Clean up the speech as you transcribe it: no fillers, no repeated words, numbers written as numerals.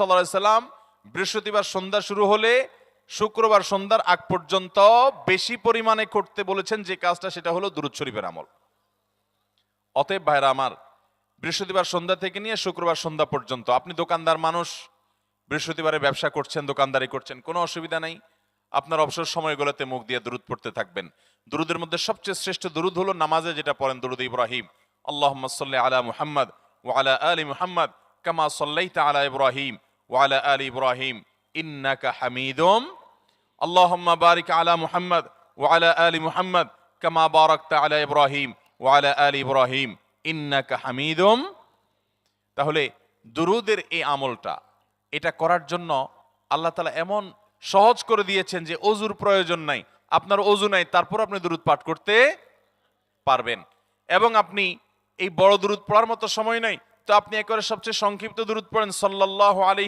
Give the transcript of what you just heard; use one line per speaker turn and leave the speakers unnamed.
সাল্লাল্লাহু আলাইহি সাল্লাম বৃহস্পতিবার সন্ধ্যা শুরু হলে শুক্রবার সন্ধ্যার আগ পর্যন্ত বেশি পরিমাণে করতে বলেছেন যে কাজটা, সেটা হলো দুরূদ শরীফের আমল। অতএব ভাইরা আমার, বৃহস্পতিবার সন্ধ্যা থেকে নিয়ে শুক্রবার সন্ধ্যা পর্যন্ত আপনি দোকানদার মানুষ, বৃহস্পতিবারে ব্যবসা করছেন, দোকানদারি করছেন, কোনো অসুবিধা নাই। আপনার অবসর সময়গুলোতে মুখ দিয়ে দুরূদ পড়তে থাকবেন। দুরূদের মধ্যে সবচেয়ে শ্রেষ্ঠ দুরূদ হলো নামাজে যেটা পড়েন, দুরূদ ইব্রাহিম। আল্লাহুম্মা সাল্লি আলা মুহাম্মদ ওয়া আলা আলি মুহাম্মদ কামা সাল্লাইতা আলা ইব্রাহিম ওয়া আলা আলি ইব্রাহিম ইন্নাকা হামিদুম। আল্লাহুম্মা বারিক আলা মুহাম্মদ ওয়া আলা আলি মুহাম্মদ কামা বারাকতা আলা ইব্রাহিম ওয়া আলা আলি ইব্রাহিম ইন্নাকা হামিদুম। তাহলে দুরূদের এই আমলটা, এটা করার জন্য আল্লাহ তাআলা এমন সহজ করে দিয়েছেন যে ওযুর প্রয়োজন নাই। আপনার ওযু নাই, তারপর আপনি দুরূদ পাঠ করতে পারবেন। এবং আপনি এই বড় দুরূদ পড়ার মতো সময় নাই, তো আপনি একেবারে সবচেয়ে সংক্ষিপ্ত দুরূদ পড়েন, সাল্লাল্লাহু আলাইহি